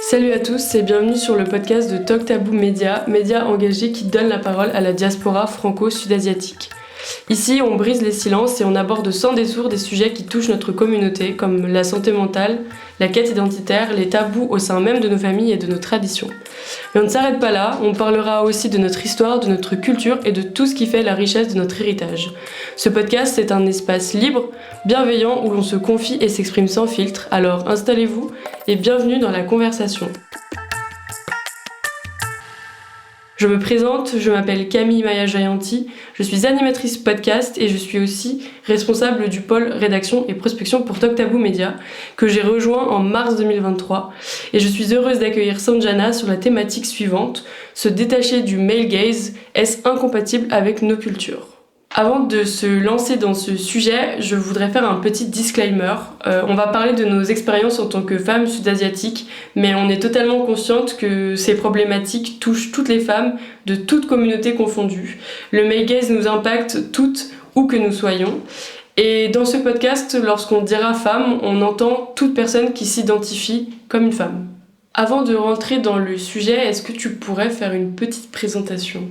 Salut à tous et bienvenue sur le podcast de Talk Tabou Média, média engagé qui donne la parole à la diaspora franco-sud-asiatique. Ici, on brise les silences et on aborde sans détour des sujets qui touchent notre communauté, comme la santé mentale, la quête identitaire, les tabous au sein même de nos familles et de nos traditions. Mais on ne s'arrête pas là, on parlera aussi de notre histoire, de notre culture et de tout ce qui fait la richesse de notre héritage. Ce podcast est un espace libre, bienveillant, où l'on se confie et s'exprime sans filtre, alors installez-vous et bienvenue dans la conversation. Je me présente, je m'appelle Camille Maya Jayanti, je suis animatrice podcast et je suis aussi responsable du pôle rédaction et prospection pour Talk Tabou Média, que j'ai rejoint en mars 2023. Et je suis heureuse d'accueillir Sanjana sur la thématique suivante, se détacher du male gaze, est-ce incompatible avec nos cultures ? Avant de se lancer dans ce sujet, je voudrais faire un petit disclaimer. On va parler de nos expériences en tant que femmes sud-asiatiques, mais on est totalement consciente que ces problématiques touchent toutes les femmes, de toutes communautés confondues. Le male gaze nous impacte toutes, où que nous soyons. Et dans ce podcast, lorsqu'on dira femme, on entend toute personne qui s'identifie comme une femme. Avant de rentrer dans le sujet, est-ce que tu pourrais faire une petite présentation ?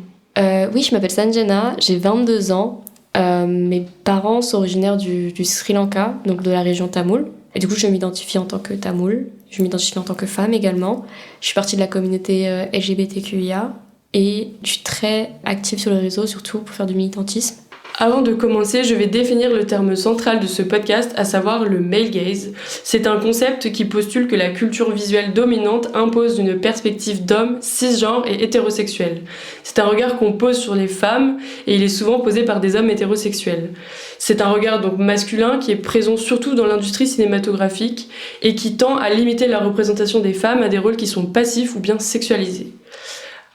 Oui, je m'appelle Sanjana, j'ai 22 ans. Mes parents sont originaires du Sri Lanka, donc de la région tamoule. Et du coup, je m'identifie en tant que tamoule. Je m'identifie en tant que femme également. Je suis partie de la communauté LGBTQIA et je suis très active sur les réseaux, surtout pour faire du militantisme. Avant de commencer, je vais définir le terme central de ce podcast, à savoir le male gaze. C'est un concept qui postule que la culture visuelle dominante impose une perspective d'homme, cisgenre et hétérosexuel. C'est un regard qu'on pose sur les femmes et il est souvent posé par des hommes hétérosexuels. C'est un regard donc masculin qui est présent surtout dans l'industrie cinématographique et qui tend à limiter la représentation des femmes à des rôles qui sont passifs ou bien sexualisés.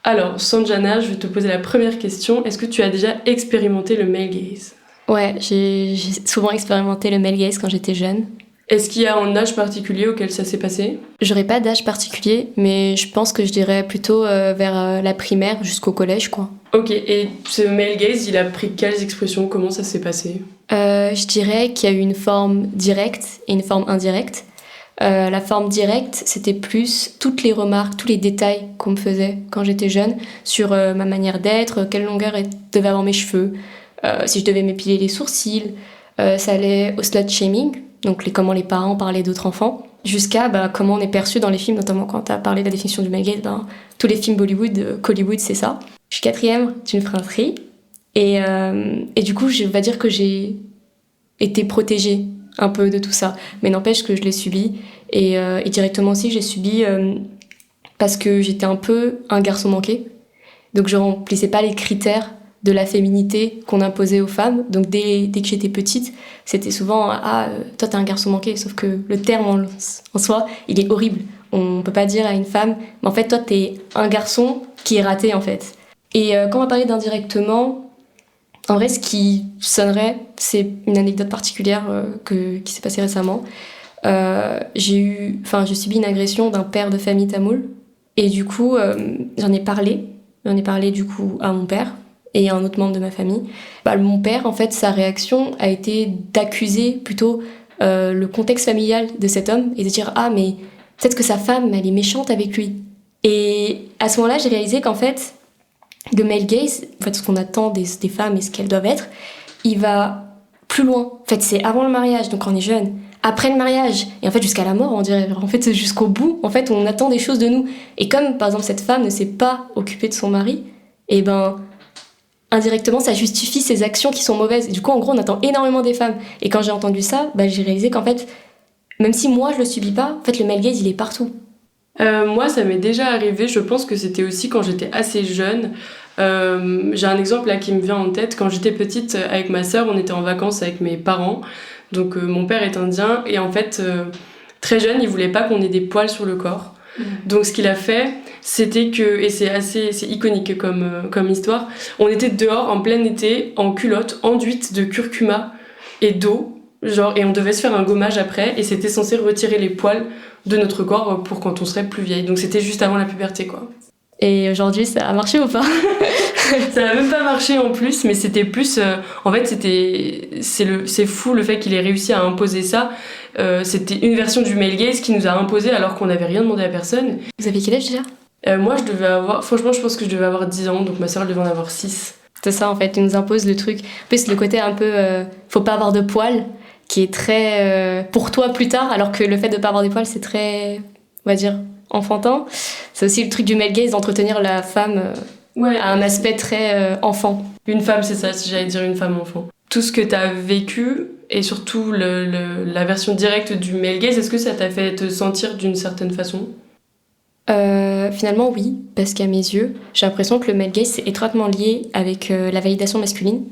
Alors, Sanjana, je vais te poser la première question. Est-ce que tu as déjà expérimenté le male gaze ? Ouais, j'ai souvent expérimenté le male gaze quand j'étais jeune. Est-ce qu'il y a un âge particulier auquel ça s'est passé ? J'aurais pas d'âge particulier, mais je pense que je dirais plutôt vers la primaire jusqu'au collège, quoi. Ok, et ce male gaze, il a pris quelles expressions ? Comment ça s'est passé ? Je dirais qu'il y a eu une forme directe et une forme indirecte. La forme directe, c'était plus toutes les remarques, tous les détails qu'on me faisait quand j'étais jeune sur ma manière d'être, quelle longueur devaient avoir mes cheveux, si je devais m'épiler les sourcils. Ça allait au slut shaming, donc comment les parents parlaient d'autres enfants, jusqu'à comment on est perçu dans les films, notamment quand tu as parlé de la définition du male gaze, tous les films Bollywood, Hollywood, c'est ça. Je suis 4e d'une fratrie et du coup, je vais dire que j'ai été protégée un peu de tout ça, mais n'empêche que je l'ai subi et directement aussi j'ai subi parce que j'étais un peu un garçon manqué, donc je remplissais pas les critères de la féminité qu'on imposait aux femmes, donc dès que j'étais petite c'était souvent toi t'es un garçon manqué, sauf que le terme en soi il est horrible, on peut pas dire à une femme mais en fait toi t'es un garçon qui est raté en fait. Et quand on va parler d'indirectement, en vrai, ce qui sonnerait, c'est une anecdote particulière qui s'est passée récemment. J'ai subi une agression d'un père de famille tamoule. Et du coup, j'en ai parlé du coup à mon père et à un autre membre de ma famille. Mon père, en fait, sa réaction a été d'accuser plutôt le contexte familial de cet homme et de dire « Ah, mais peut-être que sa femme, elle est méchante avec lui. » Et à ce moment-là, j'ai réalisé qu'en fait, le male gaze, en fait, ce qu'on attend des femmes et ce qu'elles doivent être, il va plus loin. En fait, c'est avant le mariage, donc quand on est jeune, après le mariage, et en fait jusqu'à la mort, on dirait. En fait, jusqu'au bout, en fait, on attend des choses de nous. Et comme, par exemple, cette femme ne s'est pas occupée de son mari, et indirectement, ça justifie ses actions qui sont mauvaises. Et du coup, en gros, on attend énormément des femmes. Et quand j'ai entendu ça, j'ai réalisé qu'en fait, même si moi, je le subis pas, en fait, le male gaze, il est partout. Moi, ça m'est déjà arrivé, je pense que c'était aussi quand j'étais assez jeune. J'ai un exemple là qui me vient en tête. Quand j'étais petite, avec ma sœur, on était en vacances avec mes parents. Donc mon père est indien et en fait, très jeune, il voulait pas qu'on ait des poils sur le corps. Donc ce qu'il a fait, c'était que, et c'est iconique comme histoire, on était dehors en plein été, en culotte, enduite de curcuma et d'eau, et on devait se faire un gommage après, et c'était censé retirer les poils de notre corps pour quand on serait plus vieille. Donc c'était juste avant la puberté, quoi. Et aujourd'hui, ça a marché ou pas? Ça n'a même pas marché en plus, mais c'était plus... en fait, c'est fou le fait qu'il ait réussi à imposer ça. C'était une version du male gaze qui nous a imposé alors qu'on n'avait rien demandé à personne. Vous avez quel âge déjà? Moi, franchement, je pense que je devais avoir 10 ans, donc ma soeur, elle devait en avoir 6. C'est ça, en fait, il nous impose le truc. En plus, le côté un peu faut pas avoir de poils, qui est très pour toi plus tard, alors que le fait de pas avoir de poils, c'est très, on va dire, enfantin. C'est aussi le truc du male gaze d'entretenir la femme à un aspect très enfant. Une femme, c'est ça, si j'allais dire une femme enfant. Tout ce que t'as vécu, et surtout la version directe du male gaze, est-ce que ça t'a fait te sentir d'une certaine façon? Finalement, oui, parce qu'à mes yeux, j'ai l'impression que le male gaze c'est étroitement lié avec la validation masculine.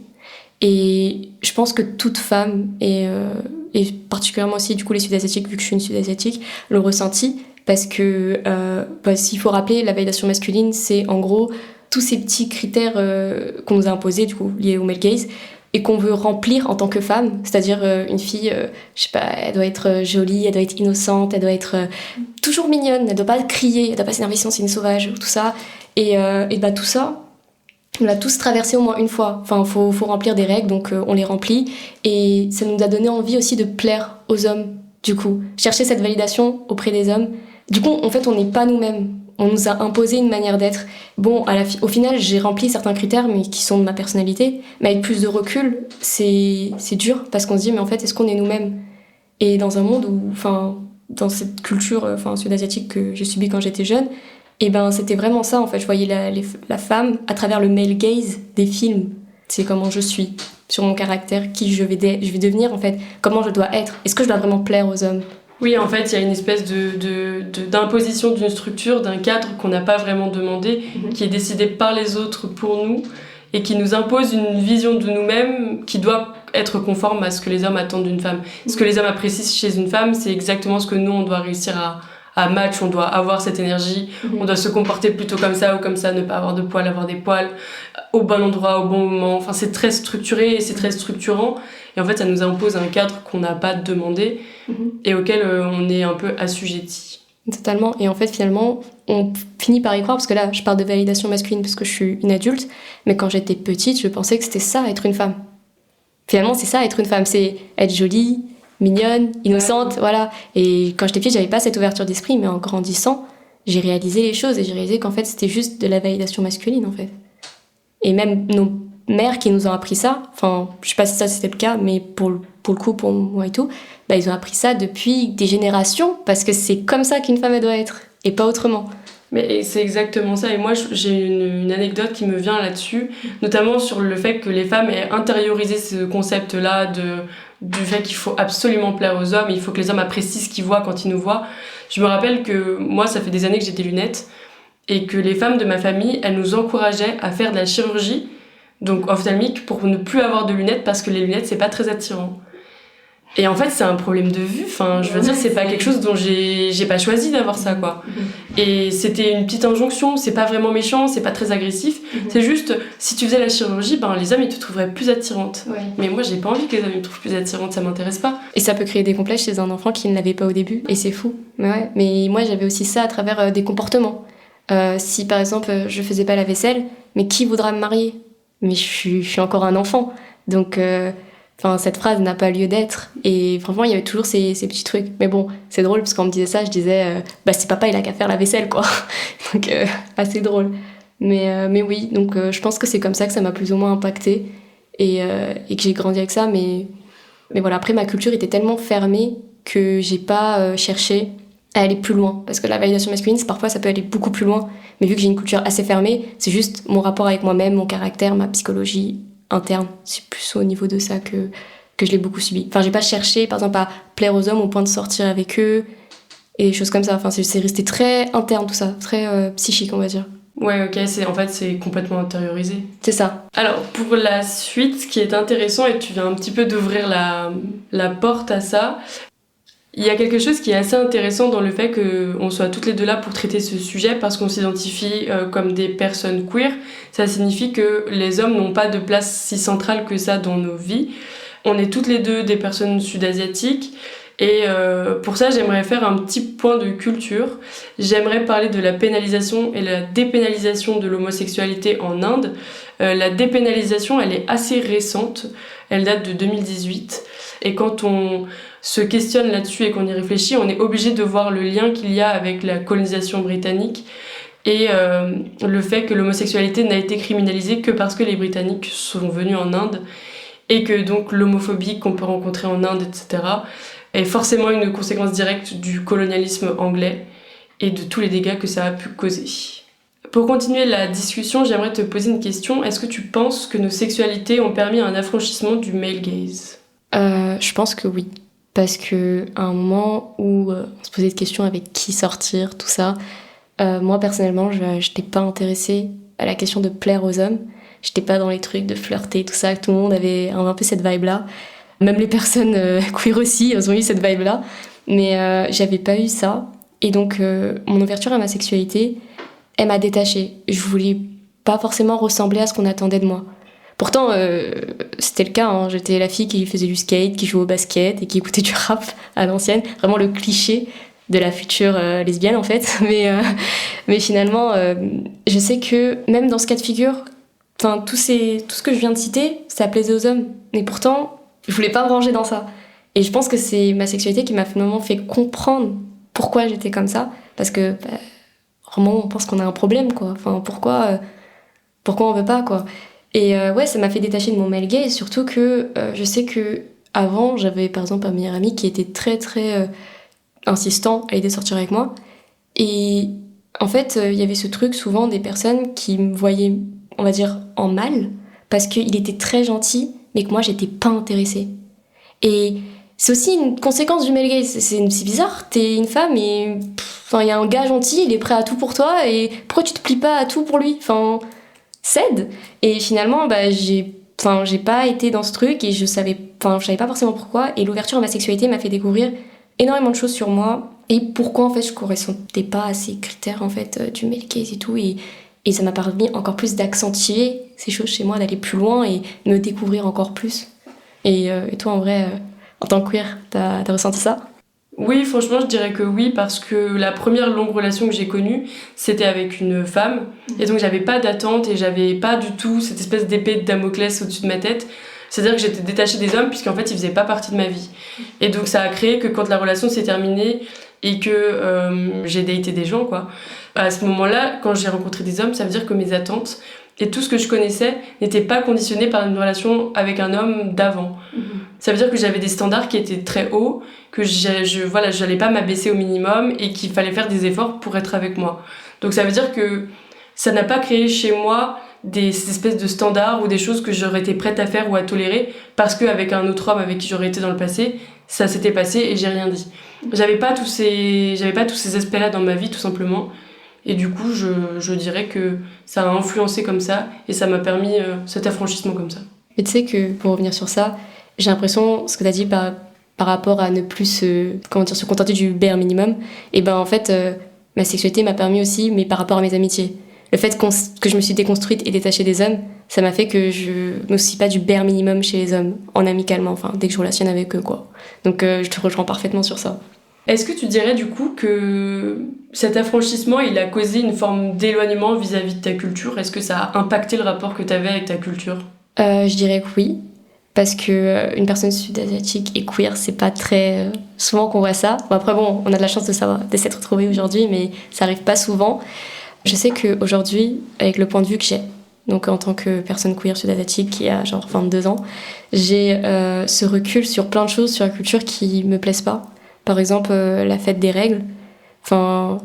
Et je pense que toute femme, et particulièrement aussi du coup les Sud-Asiatiques, vu que je suis une Sud-Asiatique, l'ont ressenti, parce que s'il faut rappeler, la validation masculine, c'est en gros tous ces petits critères qu'on nous a imposés, du coup, liés au male gaze, et qu'on veut remplir en tant que femme. C'est-à-dire une fille, je sais pas, elle doit être jolie, elle doit être innocente, elle doit être toujours mignonne, elle doit pas crier, elle doit pas s'énerver sinon c'est une sauvage, tout ça. Et tout ça, on l'a tous traversé au moins une fois. Enfin, faut remplir des règles, donc on les remplit. Et ça nous a donné envie aussi de plaire aux hommes, du coup. Chercher cette validation auprès des hommes. Du coup, en fait, on n'est pas nous-mêmes. On nous a imposé une manière d'être. Bon, au final, j'ai rempli certains critères, mais qui sont de ma personnalité. Mais avec plus de recul, c'est dur, parce qu'on se dit, mais en fait, est-ce qu'on est nous-mêmes? Et dans un monde où, dans cette culture sud-asiatique que j'ai subie quand j'étais jeune, et c'était vraiment ça, en fait. Je voyais la femme à travers le male gaze des films. C'est comment je suis, sur mon caractère, qui je vais devenir, en fait. Comment je dois être. Est-ce que je dois vraiment plaire aux hommes? Oui, en fait, il y a une espèce d'imposition d'une structure, d'un cadre qu'on n'a pas vraiment demandé, qui est décidé par les autres pour nous, et qui nous impose une vision de nous-mêmes qui doit être conforme à ce que les hommes attendent d'une femme. Ce que les hommes apprécient chez une femme, c'est exactement ce que nous, on doit réussir à match, on doit avoir cette énergie, on doit se comporter plutôt comme ça ou comme ça, ne pas avoir de poils, avoir des poils, au bon endroit, au bon moment. Enfin, c'est très structuré et c'est très structurant. Et en fait, ça nous impose un cadre qu'on n'a pas demandé et auquel on est un peu assujetti. Totalement. Et en fait, finalement, on finit par y croire, parce que là, je parle de validation masculine parce que je suis une adulte, mais quand j'étais petite, je pensais que c'était ça, être une femme. Finalement, c'est ça, être une femme. C'est être jolie, mignonne, innocente, voilà. Et quand j'étais petite, j'avais pas cette ouverture d'esprit, mais en grandissant, j'ai réalisé les choses et j'ai réalisé qu'en fait, c'était juste de la validation masculine, en fait. Et même nos mères qui nous ont appris ça, enfin, je sais pas si ça c'était le cas, mais pour le coup, pour moi et tout, ils ont appris ça depuis des générations, parce que c'est comme ça qu'une femme elle doit être, et pas autrement. Mais c'est exactement ça. Et moi, j'ai une anecdote qui me vient là-dessus, notamment sur le fait que les femmes aient intériorisé ce concept-là du fait qu'il faut absolument plaire aux hommes, il faut que les hommes apprécient ce qu'ils voient quand ils nous voient. Je me rappelle que moi, ça fait des années que j'ai des lunettes, et que les femmes de ma famille, elles nous encourageaient à faire de la chirurgie, donc ophtalmique, pour ne plus avoir de lunettes, parce que les lunettes, c'est pas très attirant. Et en fait, c'est un problème de vue. Enfin, je veux dire, c'est pas quelque chose dont j'ai pas choisi d'avoir ça, quoi. Et c'était une petite injonction. C'est pas vraiment méchant, c'est pas très agressif. C'est juste, si tu faisais la chirurgie, les hommes, ils te trouveraient plus attirante. Ouais. Mais moi, j'ai pas envie que les hommes me trouvent plus attirante, ça m'intéresse pas. Et ça peut créer des complexes chez un enfant qui ne l'avait pas au début. Et c'est fou. Mais ouais. Mais moi, j'avais aussi ça à travers des comportements. Si, par exemple, je faisais pas la vaisselle, mais qui voudra me marier? Mais je suis encore un enfant. Donc... cette phrase n'a pas lieu d'être. Et franchement, il y avait toujours ces petits trucs. Mais bon, c'est drôle, parce qu'on me disait ça, je disais, c'est papa, il a qu'à faire la vaisselle, quoi. Donc, assez drôle. Mais oui, donc je pense que c'est comme ça que ça m'a plus ou moins impactée. Et que j'ai grandi avec ça. Mais voilà, après, ma culture était tellement fermée que j'ai pas cherché à aller plus loin. Parce que la validation masculine, parfois, ça peut aller beaucoup plus loin. Mais vu que j'ai une culture assez fermée, c'est juste mon rapport avec moi-même, mon caractère, ma psychologie interne, c'est plus au niveau de ça que je l'ai beaucoup subi. Enfin, j'ai pas cherché, par exemple, à plaire aux hommes au point de sortir avec eux et des choses comme ça. Enfin, c'est resté très interne tout ça, très psychique, on va dire. Ouais, ok, c'est complètement intériorisé. C'est ça. Alors, pour la suite, ce qui est intéressant, et tu viens un petit peu d'ouvrir la porte à ça, il y a quelque chose qui est assez intéressant dans le fait qu'on soit toutes les deux là pour traiter ce sujet, parce qu'on s'identifie comme des personnes queer. Ça signifie que les hommes n'ont pas de place si centrale que ça dans nos vies. On est toutes les deux des personnes sud-asiatiques, Et pour ça, j'aimerais faire un petit point de culture. J'aimerais parler de la pénalisation et la dépénalisation de l'homosexualité en Inde. La dépénalisation, elle est assez récente. Elle date de 2018. Et quand on se questionne là-dessus et qu'on y réfléchit, on est obligé de voir le lien qu'il y a avec la colonisation britannique et le fait que l'homosexualité n'a été criminalisée que parce que les Britanniques sont venus en Inde et que donc l'homophobie qu'on peut rencontrer en Inde, etc., est forcément une conséquence directe du colonialisme anglais et de tous les dégâts que ça a pu causer. Pour continuer la discussion, j'aimerais te poser une question. Est-ce que tu penses que nos sexualités ont permis un affranchissement du male gaze ? Je pense que oui. Parce qu'à un moment où on se posait des questions avec qui sortir, tout ça, moi personnellement, je n'étais pas intéressée à la question de plaire aux hommes. J'étais pas dans les trucs de flirter, tout ça. Tout le monde avait un peu cette vibe-là. Même les personnes queer aussi, elles ont eu cette vibe-là. Mais j'avais pas eu ça. Et donc, mon ouverture à ma sexualité, elle m'a détachée. Je voulais pas forcément ressembler à ce qu'on attendait de moi. Pourtant, c'était le cas. Hein. J'étais la fille qui faisait du skate, qui jouait au basket et qui écoutait du rap à l'ancienne. Vraiment le cliché de la future lesbienne, en fait. Mais finalement, je sais que même dans ce cas de figure, tout ce que je viens de citer, ça plaisait aux hommes. Et pourtant, je voulais pas me ranger dans ça. Et je pense que c'est ma sexualité qui m'a finalement fait comprendre pourquoi j'étais comme ça. Parce que, vraiment, on pense qu'on a un problème, quoi. Enfin, pourquoi on veut pas, quoi. Et ouais, ça m'a fait détacher de mon male gaze, surtout que je sais que avant, j'avais par exemple un meilleur ami qui était très très insistant à l'idée de sortir avec moi. Et en fait, il y avait ce truc souvent des personnes qui me voyaient, on va dire, en mal, parce qu'il était très gentil, mais que moi, j'étais pas intéressée. Et c'est aussi une conséquence du male gaze. C'est bizarre, t'es une femme et il y a un gars gentil, il est prêt à tout pour toi, et pourquoi tu te plies pas à tout pour lui ? Cède. Et finalement, j'ai pas été dans ce truc et je savais pas forcément pourquoi. Et l'ouverture à ma sexualité m'a fait découvrir énormément de choses sur moi et pourquoi en fait je correspondais pas à ces critères en fait du male gaze et tout. Et ça m'a permis encore plus d'accentuer ces choses chez moi, d'aller plus loin et de me découvrir encore plus. Et toi, en vrai, en tant que queer, t'as ressenti ça ? Oui, franchement, je dirais que oui, parce que la première longue relation que j'ai connue, c'était avec une femme. Et donc, j'avais pas d'attente et j'avais pas du tout cette espèce d'épée de Damoclès au-dessus de ma tête. C'est-à-dire que j'étais détachée des hommes, puisqu'en fait, ils faisaient pas partie de ma vie. Et donc, ça a créé que quand la relation s'est terminée et que j'ai daté des gens, quoi, à ce moment-là, quand j'ai rencontré des hommes, ça veut dire que mes attentes et tout ce que je connaissais n'était pas conditionné par une relation avec un homme d'avant. Ça veut dire que j'avais des standards qui étaient très hauts, que j'allais pas m'abaisser au minimum et qu'il fallait faire des efforts pour être avec moi. Donc ça veut dire que ça n'a pas créé chez moi ces espèces de standards ou des choses que j'aurais été prête à faire ou à tolérer parce qu'avec un autre homme avec qui j'aurais été dans le passé, ça s'était passé et j'ai rien dit. J'avais pas tous ces aspects-là dans ma vie, tout simplement. Et du coup, je dirais que ça a influencé comme ça et ça m'a permis cet affranchissement comme ça. Mais tu sais que, pour revenir sur ça, j'ai l'impression, ce que tu as dit par rapport à ne plus se contenter du bare minimum, et en fait, ma sexualité m'a permis aussi, mais par rapport à mes amitiés. Le fait que je me suis déconstruite et détachée des hommes, ça m'a fait que je me soucie pas du bare minimum chez les hommes, en amicalement, dès que je relationne avec eux, quoi. Donc je te rejoins parfaitement sur ça. Est-ce que tu dirais du coup que cet affranchissement, il a causé une forme d'éloignement vis-à-vis de ta culture ? Est-ce que ça a impacté le rapport que tu avais avec ta culture ? Je dirais que oui, parce que une personne sud-asiatique et queer, c'est pas très souvent qu'on voit ça. Après on a de la chance de s'être retrouvés aujourd'hui, mais ça arrive pas souvent. Je sais qu'aujourd'hui, avec le point de vue que j'ai, donc en tant que personne queer sud-asiatique qui a genre 22 ans, j'ai ce recul sur plein de choses sur la culture qui me plaisent pas. Par exemple, la fête des règles.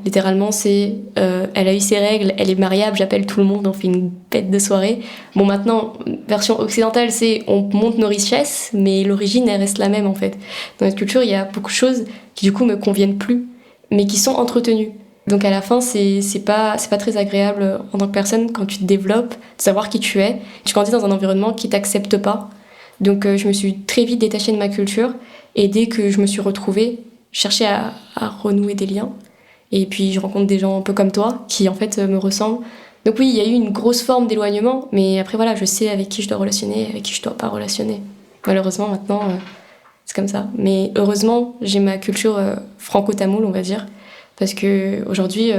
Littéralement, c'est elle a eu ses règles, elle est mariable, j'appelle tout le monde, on fait une fête de soirée. Bon, maintenant, version occidentale, c'est on monte nos richesses, mais l'origine, elle reste la même en fait. Dans notre culture, il y a beaucoup de choses qui du coup me conviennent plus, mais qui sont entretenues. Donc à la fin, c'est pas très agréable en tant que personne quand tu te développes, de savoir qui tu es. Tu grandis dans un environnement qui t'accepte pas. Donc je me suis très vite détachée de ma culture et dès que je me suis retrouvée, je cherchais à renouer des liens. Et puis je rencontre des gens un peu comme toi qui en fait me ressemblent. Donc oui, il y a eu une grosse forme d'éloignement, mais après voilà, je sais avec qui je dois relationner, avec qui je dois pas relationner. Malheureusement maintenant, c'est c'est comme ça. Mais heureusement, j'ai ma culture franco-tamoule, on va dire, parce que aujourd'hui,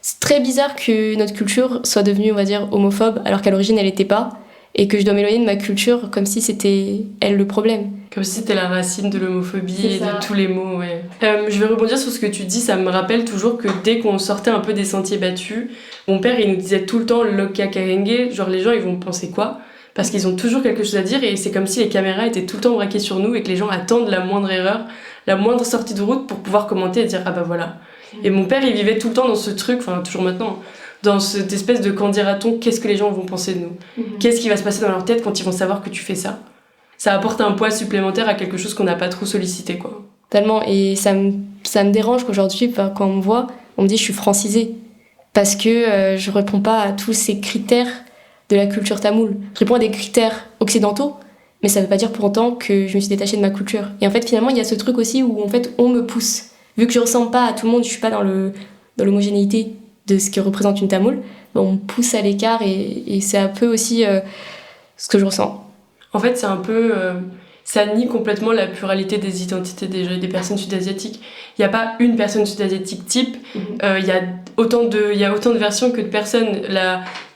c'est très bizarre que notre culture soit devenue, on va dire, homophobe, alors qu'à l'origine, elle n'était pas, et que je dois m'éloigner de ma culture comme si c'était elle le problème. Comme si c'était la racine de l'homophobie C'est et ça. de tous les mots, ouais. Je vais rebondir sur ce que tu dis, ça me rappelle toujours que dès qu'on sortait un peu des sentiers battus, mon père, il nous disait tout le temps « Loka Karenge », genre les gens, ils vont penser quoi ? Parce qu'ils ont toujours quelque chose à dire et c'est comme si les caméras étaient tout le temps braquées sur nous et que les gens attendent la moindre erreur, la moindre sortie de route pour pouvoir commenter et dire « Ah bah voilà ». Et mon père, il vivait tout le temps dans ce truc, enfin toujours maintenant, dans cette espèce de quand dira-t-on, qu'est-ce que les gens vont penser de nous ? Qu'est-ce qui va se passer dans leur tête quand ils vont savoir que tu fais ça ? Ça apporte un poids supplémentaire à quelque chose qu'on n'a pas trop sollicité, quoi. Tellement, et ça me dérange qu'aujourd'hui, quand on me voit, on me dit que je suis francisée. Parce que je réponds pas à tous ces critères de la culture tamoule. Je réponds à des critères occidentaux, mais ça veut pas dire pour autant que je me suis détachée de ma culture. Et en fait, finalement, il y a ce truc aussi où en fait, on me pousse. Vu que je ressemble pas à tout le monde, je suis pas dans l'homogénéité de ce que représente une tamoule, on me pousse à l'écart et c'est un peu aussi ce que je ressens. En fait, c'est un peu... ça nie complètement la pluralité des identités des personnes sud-asiatiques. Il n'y a pas une personne sud-asiatique type. Il y a autant de versions que de personnes.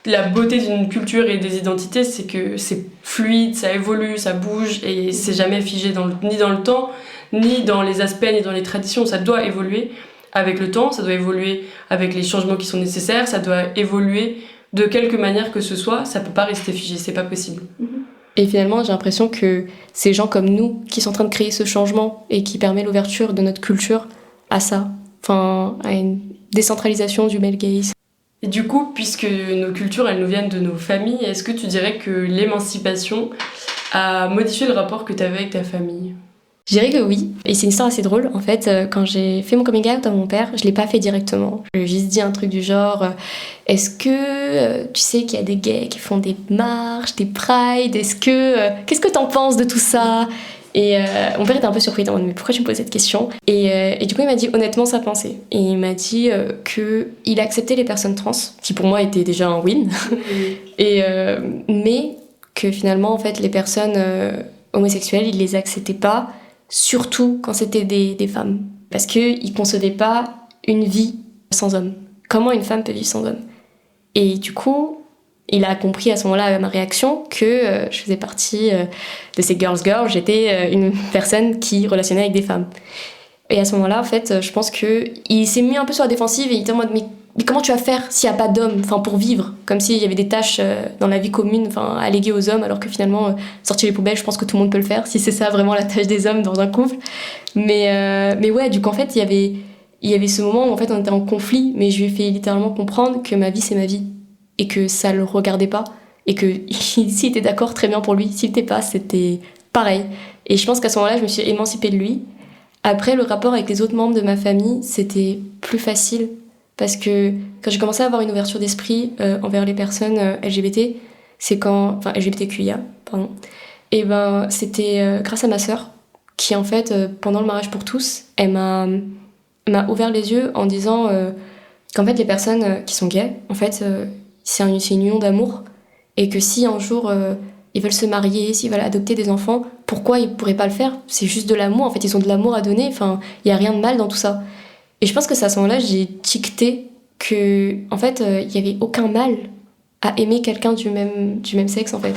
La beauté d'une culture et des identités, c'est que c'est fluide, ça évolue, ça bouge et c'est jamais figé ni dans le temps, ni dans les aspects, ni dans les traditions. Ça doit évoluer avec le temps, ça doit évoluer avec les changements qui sont nécessaires, ça doit évoluer de quelque manière que ce soit. Ça peut pas rester figé, c'est pas possible. Et finalement, j'ai l'impression que c'est gens comme nous qui sont en train de créer ce changement et qui permet l'ouverture de notre culture à ça, enfin à une décentralisation du male gaze. Et du coup, puisque nos cultures, elles nous viennent de nos familles, est-ce que tu dirais que l'émancipation a modifié le rapport que tu avais avec ta famille ? Je dirais que oui, et c'est une histoire assez drôle. En fait, quand j'ai fait mon coming out à mon père, je l'ai pas fait directement. J'ai juste dit un truc du genre est-ce que tu sais qu'il y a des gays qui font des marches, des prides, qu'est-ce que t'en penses de tout ça ? Et mon père était un peu surpris, il m'a dit mais pourquoi tu me poses cette question ? Et du coup il m'a dit honnêtement sa pensée. Et il m'a dit qu'il acceptait les personnes trans, qui pour moi était déjà un win, mais que finalement en fait les personnes homosexuelles il les acceptait pas, surtout quand c'était des femmes. Parce qu'ils concevaient pas une vie sans homme. Comment une femme peut vivre sans homme ? Et du coup, il a compris à ce moment-là, à ma réaction, que je faisais partie de ces girls, j'étais une personne qui relationnait avec des femmes. Et à ce moment-là, en fait, je pense qu'il s'est mis un peu sur la défensive et il était en mode mais comment tu vas faire s'il n'y a pas d'hommes pour vivre ? Comme s'il y avait des tâches dans la vie commune alléguées aux hommes, alors que finalement, sortir les poubelles, je pense que tout le monde peut le faire, si c'est ça vraiment la tâche des hommes dans un couple. Mais ouais, du coup, en fait, il y avait ce moment où en fait, on était en conflit, mais je lui ai fait littéralement comprendre que ma vie, c'est ma vie. Et que ça le regardait pas. Et que s'il était d'accord, très bien pour lui. S'il était pas, c'était pareil. Et je pense qu'à ce moment-là, je me suis émancipée de lui. Après, le rapport avec les autres membres de ma famille, c'était plus facile. Parce que quand j'ai commencé à avoir une ouverture d'esprit envers les personnes LGBT, c'est enfin LGBTQIA, pardon. Et c'était grâce à ma sœur, qui en fait, pendant le mariage pour tous, elle m'a ouvert les yeux en disant qu'en fait, les personnes qui sont gays, en fait, c'est une union d'amour. Et que si un jour ils veulent se marier, s'ils veulent adopter des enfants, pourquoi ils pourraient pas le faire ? C'est juste de l'amour, en fait, ils ont de l'amour à donner, enfin, il y a rien de mal dans tout ça. Et je pense que c'est à ce moment-là j'ai ticté que, en fait, il y avait aucun mal à aimer quelqu'un du même sexe, en fait.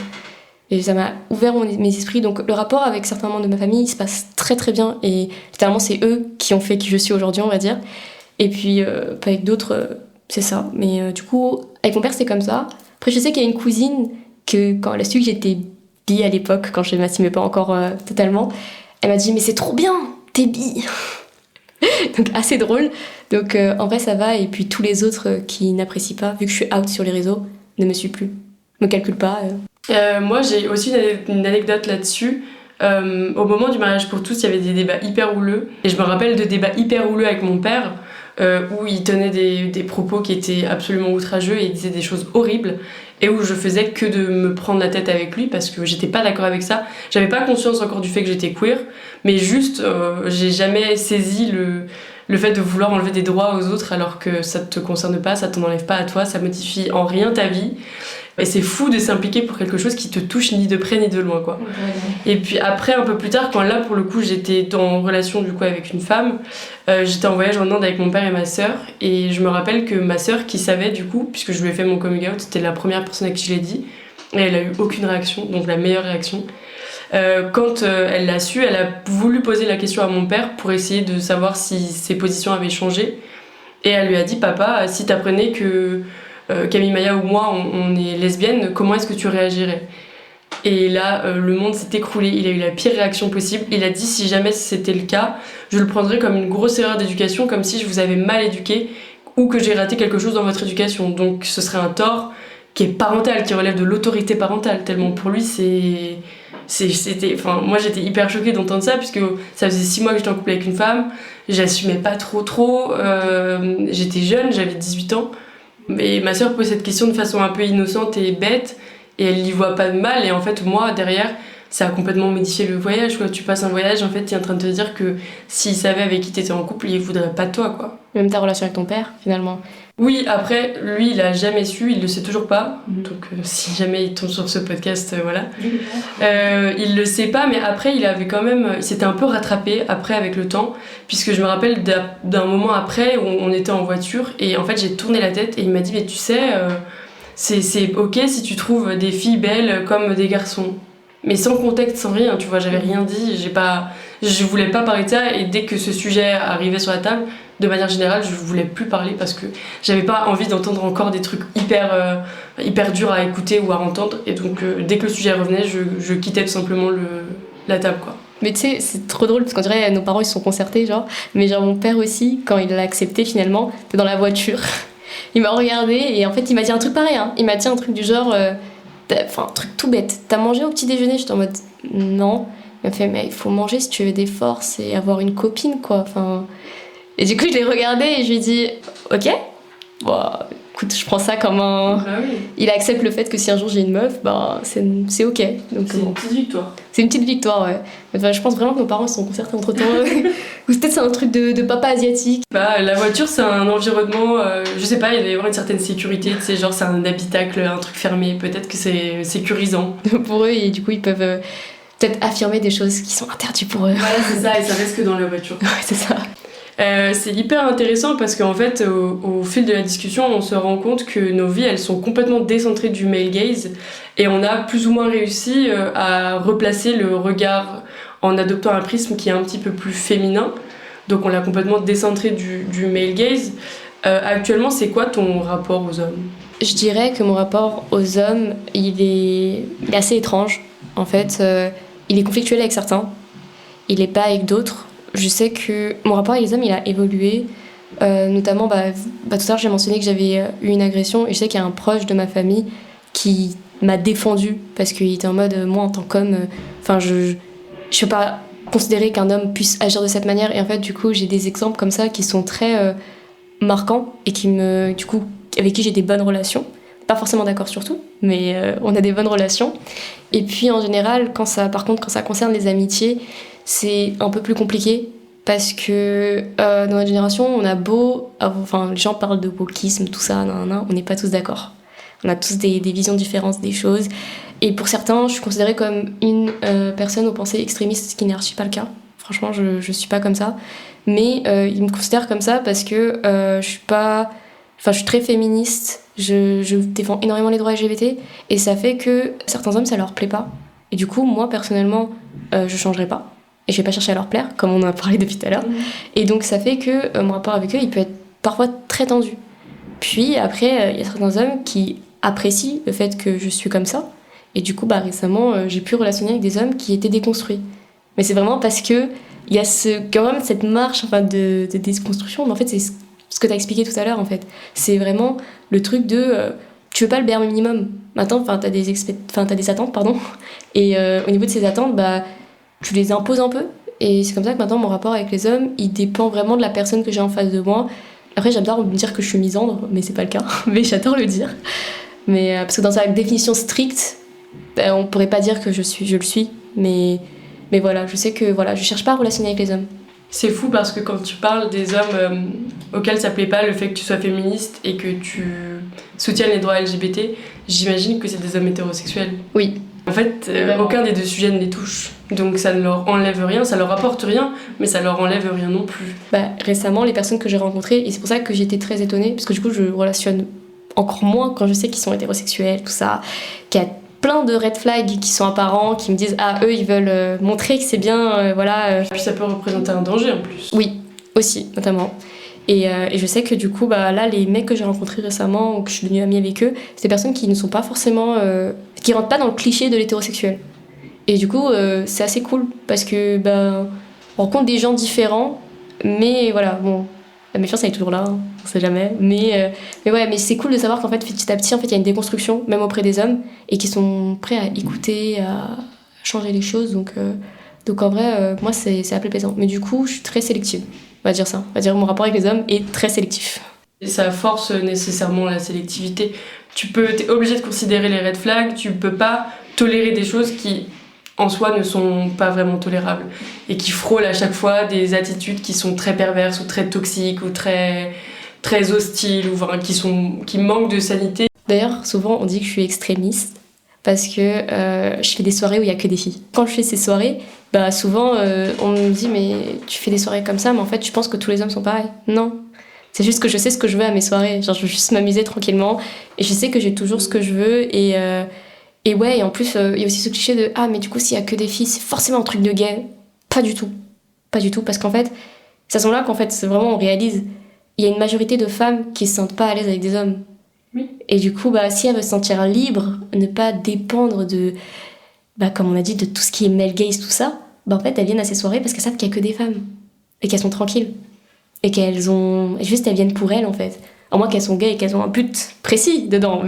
Et ça m'a ouvert mes esprits. Donc le rapport avec certains membres de ma famille, il se passe très très bien. Et littéralement, c'est eux qui ont fait qui je suis aujourd'hui, on va dire. Et puis, avec d'autres, c'est ça. Mais du coup, avec mon père, c'est comme ça. Après, je sais qu'il y a une cousine que, quand elle a su que j'étais bi à l'époque, quand je ne m'assumais pas encore totalement, elle m'a dit « Mais c'est trop bien, t'es bi !» Donc assez drôle. Donc en vrai ça va. Et puis tous les autres qui n'apprécient pas, vu que je suis out sur les réseaux, ne me suivent plus, me calculent pas. Moi j'ai aussi une anecdote là-dessus. Au moment du mariage pour tous, il y avait des débats hyper houleux. Et je me rappelle de débats hyper houleux avec mon père où il tenait des propos qui étaient absolument outrageux et il disait des choses horribles. Et où je faisais que de me prendre la tête avec lui parce que j'étais pas d'accord avec ça. J'avais pas conscience encore du fait que j'étais queer, mais juste j'ai jamais saisi le fait de vouloir enlever des droits aux autres alors que ça te concerne pas, ça t'en enlève pas à toi, ça modifie en rien ta vie. Et c'est fou de s'impliquer pour quelque chose qui te touche ni de près ni de loin, quoi. Et puis après, un peu plus tard, quand là, pour le coup, j'étais en relation du coup avec une femme, j'étais en voyage en Inde avec mon père et ma sœur, et je me rappelle que ma sœur, qui savait du coup, puisque je lui ai fait mon coming out, c'était la première personne à qui je l'ai dit, et elle a eu aucune réaction, donc la meilleure réaction. Quand elle l'a su, elle a voulu poser la question à mon père pour essayer de savoir si ses positions avaient changé, et elle lui a dit: papa, si t'apprenais que Camille Maya ou moi on est lesbiennes, comment est-ce que tu réagirais? Et là, le monde s'est écroulé, il a eu la pire réaction possible. Il a dit: si jamais c'était le cas, je le prendrais comme une grosse erreur d'éducation, comme si je vous avais mal éduqué ou que j'ai raté quelque chose dans votre éducation. Donc ce serait un tort qui est parental, qui relève de l'autorité parentale, tellement pour lui c'était... Enfin, moi j'étais hyper choquée d'entendre ça, puisque ça faisait 6 mois que j'étais en couple avec une femme, j'assumais pas trop, j'étais jeune, j'avais 18 ans, mais ma sœur pose cette question de façon un peu innocente et bête, et elle n'y voit pas de mal, et en fait moi derrière ça a complètement modifié le voyage, quoi. Tu passes un voyage, en fait t'es en train de te dire que s'il savait avec qui t'étais en couple, il voudrait pas de toi, quoi. Même ta relation avec ton père, finalement. Oui, après, lui, il a jamais su, il le sait toujours pas. Donc, si jamais il tombe sur ce podcast, voilà. Il le sait pas, mais après, il s'était un peu rattrapé après avec le temps, puisque je me rappelle d'un moment après où on était en voiture, et en fait, j'ai tourné la tête et il m'a dit: mais tu sais, c'est ok si tu trouves des filles belles comme des garçons. Mais sans contexte, sans rien, tu vois, j'avais rien dit, je voulais pas parler de ça, et dès que ce sujet arrivait sur la table, de manière générale, je voulais plus parler parce que j'avais pas envie d'entendre encore des trucs hyper durs à écouter ou à entendre, et donc dès que le sujet revenait, je quittais tout simplement la table, quoi. Mais tu sais, c'est trop drôle parce qu'on dirait nos parents ils se sont concertés, genre, mais genre mon père aussi, quand il l'a accepté finalement, t'es dans la voiture, il m'a regardé et en fait il m'a dit un truc pareil, hein. Il m'a dit un truc du genre, enfin un truc tout bête, t'as mangé au petit déjeuner? J'étais en mode non. Il m'a fait: mais il faut manger si tu veux des forces et avoir une copine, quoi. Enfin... Et du coup je l'ai regardé et je lui ai dit: ok, bon, écoute, je prends ça comme un... Bah oui. Il accepte le fait que si un jour j'ai une meuf, bah c'est ok. Donc, C'est une petite victoire. C'est une petite victoire, ouais. Enfin, je pense vraiment que nos parents se sont concertés entre temps. Ou peut-être c'est un truc de papa asiatique. Bah, la voiture, c'est un environnement, je sais pas, il doit y avoir une certaine sécurité, tu sais, genre c'est un habitacle, un truc fermé, peut-être que c'est sécurisant. Pour eux, et du coup ils peuvent peut-être affirmer des choses qui sont interdites pour eux. Voilà, c'est ça, et ça reste que dans la voiture. Ouais, c'est ça. C'est hyper intéressant parce qu'en fait, au fil de la discussion, on se rend compte que nos vies, elles sont complètement décentrées du male gaze, et on a plus ou moins réussi à replacer le regard en adoptant un prisme qui est un petit peu plus féminin. Donc on l'a complètement décentré du male gaze. Actuellement, c'est quoi ton rapport aux hommes? Je dirais que mon rapport aux hommes, il est assez étrange. En fait, il est conflictuel avec certains, il est pas avec d'autres. Je sais que mon rapport avec les hommes, il a évolué. Notamment, tout à l'heure, j'ai mentionné que j'avais eu une agression, et je sais qu'il y a un proche de ma famille qui m'a défendu parce qu'il était en mode, moi en tant qu'homme, je peux pas considérer qu'un homme puisse agir de cette manière. Et en fait, du coup, j'ai des exemples comme ça qui sont très marquants et avec qui j'ai des bonnes relations. Pas forcément d'accord sur tout, mais on a des bonnes relations. Et puis en général, quand ça concerne les amitiés, c'est un peu plus compliqué parce que dans notre génération, on a les gens parlent de wokisme, tout ça, on n'est pas tous d'accord. On a tous des visions différentes des choses. Et pour certains, je suis considérée comme une personne aux pensées extrémistes, ce qui n'est archi pas le cas. Franchement, je suis pas comme ça. Mais ils me considèrent comme ça parce que je suis très féministe, je défends énormément les droits LGBT, et ça fait que certains hommes, ça leur plaît pas. Et du coup, moi, personnellement, je changerai pas. Et je vais pas chercher à leur plaire, comme on en a parlé depuis tout à l'heure. Et donc, ça fait que mon rapport avec eux, il peut être parfois très tendu. Puis après, il y a certains hommes qui apprécient le fait que je suis comme ça. Et du coup, récemment, j'ai pu relationner avec des hommes qui étaient déconstruits. Mais c'est vraiment parce que il y a quand même cette marche de déconstruction. Mais en fait, c'est ce que tu as expliqué tout à l'heure, en fait. C'est vraiment le truc de... tu veux pas le bare minimum. Maintenant, t'as des attentes, pardon. Et au niveau de ces attentes, tu les imposes un peu. Et c'est comme ça que maintenant, mon rapport avec les hommes, il dépend vraiment de la personne que j'ai en face de moi. Après, j'adore me dire que je suis misandre, mais c'est pas le cas. Mais j'adore le dire. Mais, parce que dans sa définition stricte, on pourrait pas dire que je le suis. Mais voilà, je sais que je cherche pas à relationner avec les hommes. C'est fou parce que quand tu parles des hommes auxquels ça plaît pas le fait que tu sois féministe et que tu soutiennent les droits LGBT, j'imagine que c'est des hommes hétérosexuels. Oui. En fait, aucun des deux sujets ne les touche. Donc ça ne leur enlève rien, ça leur apporte rien, mais ça leur enlève rien non plus. Récemment, les personnes que j'ai rencontrées, et c'est pour ça que j'étais très étonnée, parce que du coup, je relationne encore moins quand je sais qu'ils sont hétérosexuels, tout ça, qu'il y a plein de red flags qui sont apparents, qui me disent ah eux ils veulent montrer que c'est bien, voilà. Puis ça peut représenter un danger en plus. Oui, aussi notamment. Et je sais que du coup là les mecs que j'ai rencontrés récemment ou que je suis devenue amie avec eux, c'est des personnes qui ne sont pas forcément, qui rentrent pas dans le cliché de l'hétérosexuel. Et du coup c'est assez cool parce que on rencontre des gens différents, mais voilà bon. La méfiance elle est toujours là, hein, on sait jamais. Mais c'est cool de savoir qu'en fait petit à petit il y a une déconstruction même auprès des hommes et qu'ils sont prêts à écouter, à changer les choses. Donc en vrai moi c'est assez plaisant. Mais du coup je suis très sélective, on va dire ça. On va dire mon rapport avec les hommes est très sélectif. Et ça force nécessairement la sélectivité. T'es obligé de considérer les red flags, tu peux pas tolérer des choses qui en soi ne sont pas vraiment tolérables et qui frôlent à chaque fois des attitudes qui sont très perverses ou très toxiques ou très, très hostiles ou qui manquent de sanité. D'ailleurs, souvent on dit que je suis extrémiste parce que je fais des soirées où il y a que des filles. Quand je fais ces soirées, souvent on me dit mais tu fais des soirées comme ça, mais en fait tu penses que tous les hommes sont pareils. Non. C'est juste que je sais ce que je veux à mes soirées. Genre je veux juste m'amuser tranquillement et je sais que j'ai toujours ce que je veux et en plus, il y a aussi ce cliché de ah, mais du coup, s'il y a que des filles, c'est forcément un truc de gay. Pas du tout. Pas du tout, parce qu'en fait, c'est à ce moment-là qu'en fait, c'est vraiment, on réalise, il y a une majorité de femmes qui se sentent pas à l'aise avec des hommes. Oui. Et du coup, si elles veulent se sentir libres, ne pas dépendre de, comme on a dit, de tout ce qui est male gaze, tout ça, en fait, elles viennent à ces soirées parce qu'elles savent qu'il y a que des femmes. Et qu'elles sont tranquilles. Et qu'elles ont. Et juste, elles viennent pour elles, en fait. À moins qu'elles sont gays et qu'elles ont un but précis dedans,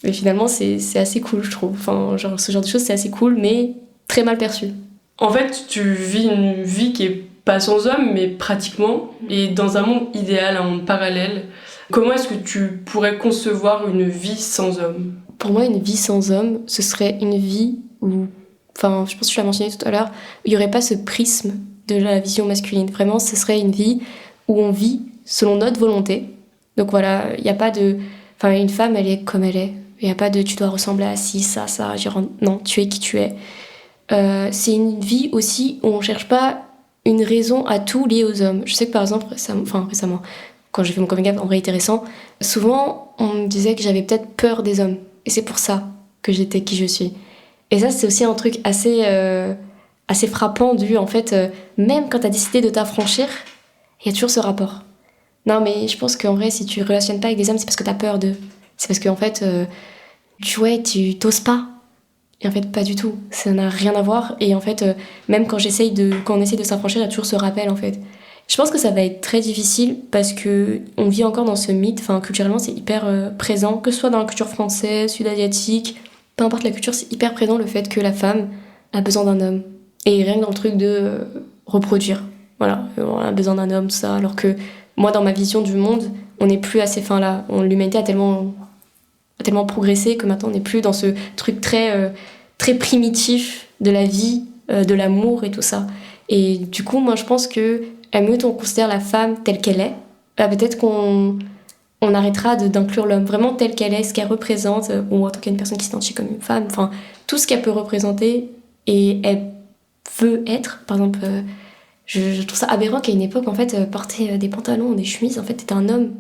Mais finalement, c'est assez cool, je trouve. Enfin, genre, ce genre de choses, c'est assez cool, mais très mal perçu. En fait, tu vis une vie qui est pas sans homme, mais pratiquement, et dans un monde idéal, un monde parallèle. Comment est-ce que tu pourrais concevoir une vie sans homme ? Pour moi, une vie sans homme, ce serait une vie où, enfin, je pense que je l'ai mentionné tout à l'heure, où il n'y aurait pas ce prisme de la vision masculine. Vraiment, ce serait une vie où on vit selon notre volonté. Donc voilà, il n'y a pas de... Enfin, une femme, elle est comme elle est. Il n'y a pas de tu dois ressembler à ci, ça. Non, tu es qui tu es. C'est une vie aussi où on ne cherche pas une raison à tout lié aux hommes. Je sais que par exemple, récemment, quand j'ai fait mon coming out, en vrai intéressant, souvent on me disait que j'avais peut-être peur des hommes. Et c'est pour ça que j'étais qui je suis. Et ça, c'est aussi un truc assez frappant en fait, même quand tu as décidé de t'affranchir, il y a toujours ce rapport. Non, mais je pense qu'en vrai, si tu ne relationnes pas avec des hommes, c'est parce que tu as peur d'eux. C'est parce qu'en fait, tu t'oses pas. Et en fait, pas du tout. Ça n'a rien à voir. Et en fait, même quand on essaie de s'affranchir, il y a toujours ce rappel, en fait. Je pense que ça va être très difficile parce que on vit encore dans ce mythe. Enfin, culturellement, c'est hyper présent, que ce soit dans la culture française, sud-asiatique, peu importe la culture, c'est hyper présent le fait que la femme a besoin d'un homme. Et rien que dans le truc de reproduire. Voilà, on a besoin d'un homme, tout ça. Alors que moi, dans ma vision du monde, on n'est plus à ces fins-là. L'humanité a tellement progressé que maintenant on n'est plus dans ce truc très primitif de la vie, de l'amour et tout ça. Et du coup, moi je pense que à mieux on considère la femme telle qu'elle est, peut-être qu'on arrêtera d'inclure l'homme vraiment tel qu'elle est, ce qu'elle représente, ou en tant qu'une personne qui s'identifie comme une femme, enfin tout ce qu'elle peut représenter et elle veut être. Par exemple, je trouve ça aberrant qu'à une époque en fait porter des pantalons, des chemises, en fait t'es un homme.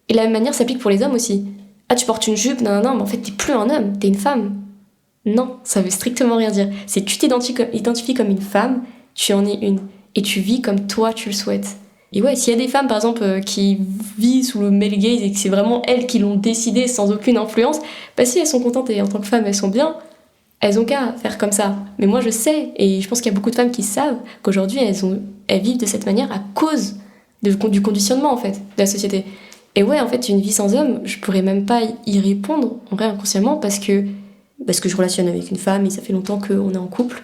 Et la même manière s'applique pour les hommes aussi. Ah, tu portes une jupe, non, mais en fait, t'es plus un homme, t'es une femme. Non, ça veut strictement rien dire. C'est que tu t'identifies comme une femme, tu en es une. Et tu vis comme toi, tu le souhaites. Et ouais, s'il y a des femmes, par exemple, qui vivent sous le male gaze et que c'est vraiment elles qui l'ont décidé sans aucune influence, si elles sont contentes et en tant que femmes, elles sont bien, elles ont qu'à faire comme ça. Mais moi, je sais, et je pense qu'il y a beaucoup de femmes qui savent qu'aujourd'hui, elles vivent de cette manière à cause du conditionnement, en fait, de la société. Et ouais, en fait, une vie sans homme, je pourrais même pas y répondre, en vrai, inconsciemment, parce que je relationne avec une femme et ça fait longtemps qu'on est en couple.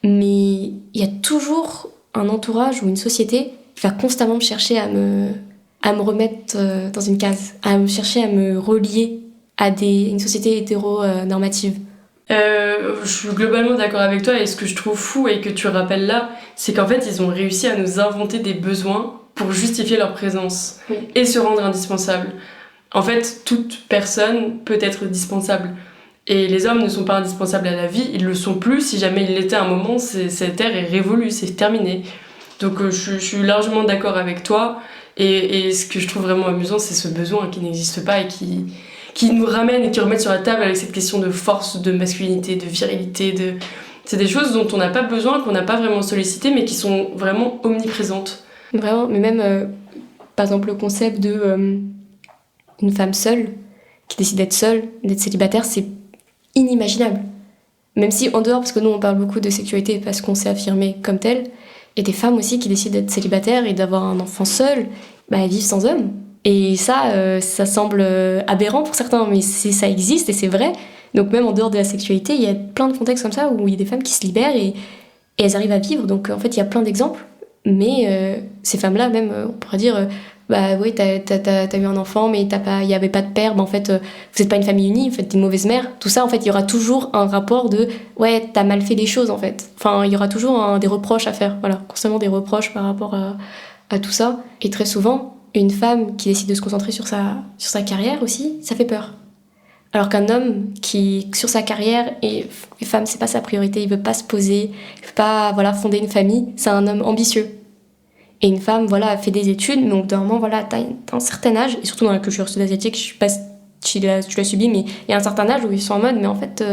Mais il y a toujours un entourage ou une société qui va constamment me chercher à me remettre dans une case, à me chercher à me relier à une société hétéronormative. Je suis globalement d'accord avec toi, et ce que je trouve fou et que tu rappelles là, c'est qu'en fait, ils ont réussi à nous inventer des besoins pour justifier leur présence et se rendre indispensables. En fait, toute personne peut être dispensable. Et les hommes ne sont pas indispensables à la vie, ils le sont plus. Si jamais ils l'étaient à un moment, cette ère est révolue, c'est terminé. Donc je suis largement d'accord avec toi. Et ce que je trouve vraiment amusant, c'est ce besoin qui n'existe pas et qui nous ramène et qui remet sur la table avec cette question de force, de masculinité, de virilité. C'est des choses dont on n'a pas besoin, qu'on n'a pas vraiment sollicité, mais qui sont vraiment omniprésentes. Vraiment, mais même, par exemple, le concept de une femme seule, qui décide d'être seule, d'être célibataire, c'est inimaginable. Même si en dehors, parce que nous on parle beaucoup de sécurité parce qu'on s'est affirmé comme tel, et des femmes aussi qui décident d'être célibataires et d'avoir un enfant seul, bah, elles vivent sans homme. Et ça semble aberrant pour certains, mais ça existe et c'est vrai. Donc même en dehors de la sexualité, il y a plein de contextes comme ça où il y a des femmes qui se libèrent et elles arrivent à vivre. Donc en fait, il y a plein d'exemples. Mais ces femmes-là, même, on pourrait dire, bah oui, t'as eu un enfant, mais il n'y avait pas de père, bah en fait, vous n'êtes pas une famille unie, vous êtes une mauvaise mère. Tout ça, en fait, il y aura toujours un rapport de, ouais, t'as mal fait les choses, en fait. Enfin, il y aura toujours des reproches à faire, voilà, constamment des reproches par rapport à tout ça. Et très souvent, une femme qui décide de se concentrer sur sa carrière aussi, ça fait peur. Alors qu'un homme qui, sur sa carrière, et femme, c'est pas sa priorité, il veut pas se poser, il veut pas, voilà, fonder une famille, c'est un homme ambitieux. Et une femme, voilà, fait des études, mais au bout d'un moment, voilà, t'as un certain âge, et surtout dans la culture sud-asiatique, je sais pas si tu l'as subi, mais il y a un certain âge où ils sont en mode, mais en fait,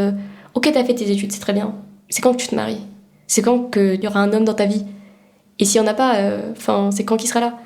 ok, t'as fait tes études, c'est très bien. C'est quand que tu te maries? C'est quand qu'il y aura un homme dans ta vie? Et s'il y en a pas, c'est quand qu'il sera là?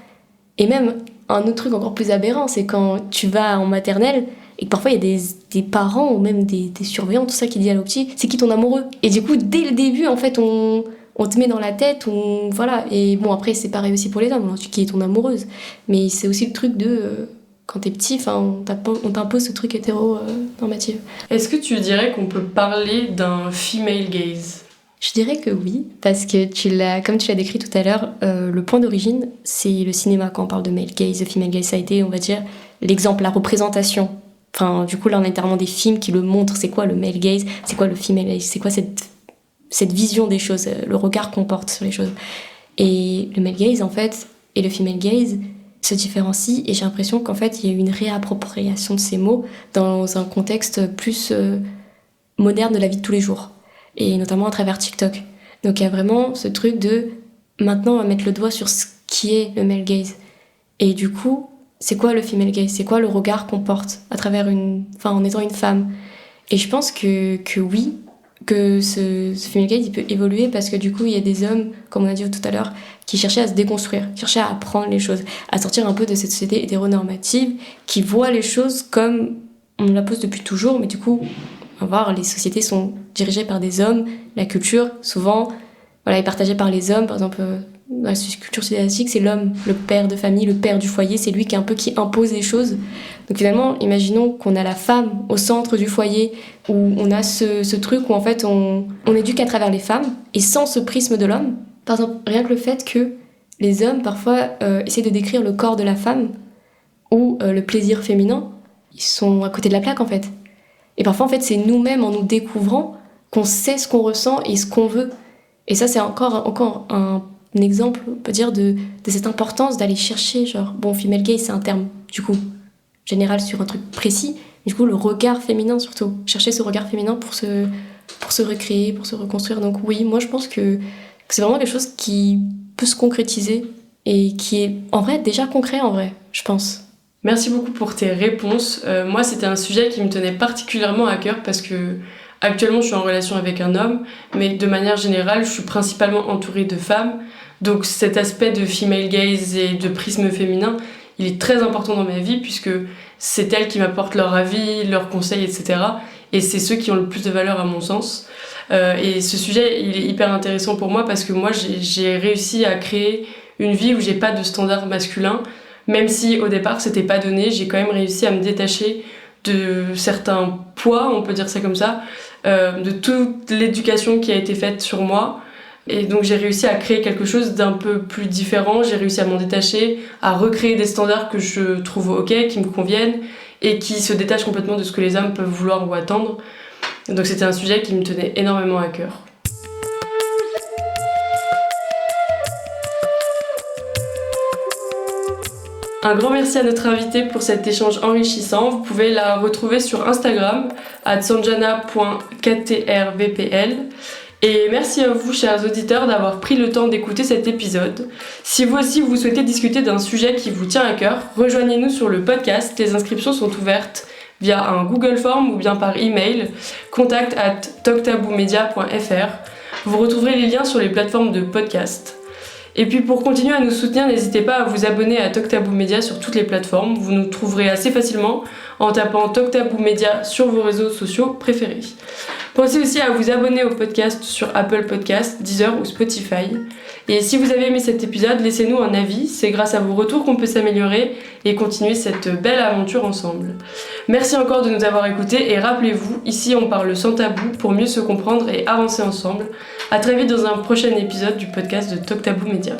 Et même, un autre truc encore plus aberrant, c'est quand tu vas en maternelle, et que parfois il y a des parents, ou même des surveillants, tout ça, qui disent à l'au petit, c'est qui ton amoureux? Et du coup, dès le début, en fait, on te met dans la tête, voilà. Et bon, après, c'est pareil aussi pour les hommes, qui est ton amoureuse. Mais c'est aussi le truc de, quand t'es petit, on t'impose ce truc hétéro-normatif. Est-ce que tu dirais qu'on peut parler d'un female gaze? Je dirais que oui, parce que comme tu l'as décrit tout à l'heure, le point d'origine, c'est le cinéma quand on parle de male gaze, de female gaze. Ça a été, on va dire, l'exemple, la représentation. Enfin, du coup, là, on a littéralement des films qui le montrent. C'est quoi le male gaze? C'est quoi le female gaze? C'est quoi cette vision des choses, le regard qu'on porte sur les choses? Et le male gaze, en fait, et le female gaze se différencient. Et j'ai l'impression qu'en fait, il y a eu une réappropriation de ces mots dans un contexte plus moderne de la vie de tous les jours. Et notamment à travers TikTok. Donc il y a vraiment ce truc de maintenant on va mettre le doigt sur ce qui est le male gaze. Et du coup, c'est quoi le female gaze? C'est quoi le regard qu'on porte à travers en étant une femme? Et je pense que oui, que ce female gaze il peut évoluer parce que du coup il y a des hommes, comme on a dit tout à l'heure, qui cherchaient à se déconstruire, qui cherchaient à apprendre les choses, à sortir un peu de cette société hétéronormative qui voit les choses comme on la pose depuis toujours, mais du coup on va voir, les sociétés sont dirigées par des hommes, la culture, souvent, voilà, est partagée par les hommes. Par exemple, dans la culture sud-asiatique, c'est l'homme, le père de famille, le père du foyer, c'est lui qui impose les choses. Donc finalement, imaginons qu'on a la femme au centre du foyer, où on a ce truc où en fait on éduque à travers les femmes, et sans ce prisme de l'homme. Par exemple, rien que le fait que les hommes, parfois, essaient de décrire le corps de la femme, ou le plaisir féminin, ils sont à côté de la plaque en fait. Et parfois, en fait, c'est nous-mêmes, en nous découvrant, qu'on sait ce qu'on ressent et ce qu'on veut. Et ça, c'est encore un exemple, on peut dire, de cette importance d'aller chercher, female gaze, c'est un terme, du coup, général sur un truc précis. Du coup, le regard féminin, surtout. Chercher ce regard féminin pour se recréer, pour se reconstruire. Donc oui, moi, je pense que c'est vraiment quelque chose qui peut se concrétiser et qui est, en vrai, déjà concret, en vrai, je pense. Merci beaucoup pour tes réponses. Moi, c'était un sujet qui me tenait particulièrement à cœur parce que actuellement, je suis en relation avec un homme, mais de manière générale, je suis principalement entourée de femmes. Donc cet aspect de female gaze et de prisme féminin, il est très important dans ma vie puisque c'est elles qui m'apportent leur avis, leurs conseils, etc. Et c'est ceux qui ont le plus de valeur à mon sens. Et ce sujet, il est hyper intéressant pour moi parce que moi, j'ai réussi à créer une vie où j'ai pas de standard masculin. Même si au départ c'était pas donné, j'ai quand même réussi à me détacher de certains poids, on peut dire ça comme ça, de toute l'éducation qui a été faite sur moi. Et donc j'ai réussi à créer quelque chose d'un peu plus différent, j'ai réussi à m'en détacher, à recréer des standards que je trouve ok, qui me conviennent, et qui se détachent complètement de ce que les hommes peuvent vouloir ou attendre. Donc c'était un sujet qui me tenait énormément à cœur. Un grand merci à notre invitée pour cet échange enrichissant. Vous pouvez la retrouver sur Instagram @sanjana.ktrvpl. Et merci à vous, chers auditeurs, d'avoir pris le temps d'écouter cet épisode. Si vous aussi vous souhaitez discuter d'un sujet qui vous tient à cœur, rejoignez-nous sur le podcast. Les inscriptions sont ouvertes via un Google Form ou bien par email contact@talktaboomedia.fr. Vous retrouverez les liens sur les plateformes de podcast. Et puis pour continuer à nous soutenir, n'hésitez pas à vous abonner à Talk Taboo Media sur toutes les plateformes. Vous nous trouverez assez facilement en tapant Talk Taboo Media sur vos réseaux sociaux préférés. Pensez aussi à vous abonner au podcast sur Apple Podcasts, Deezer ou Spotify. Et si vous avez aimé cet épisode, laissez-nous un avis. C'est grâce à vos retours qu'on peut s'améliorer et continuer cette belle aventure ensemble. Merci encore de nous avoir écoutés et rappelez-vous, ici on parle sans tabou pour mieux se comprendre et avancer ensemble. À très vite dans un prochain épisode du podcast de Talk Taboo Media.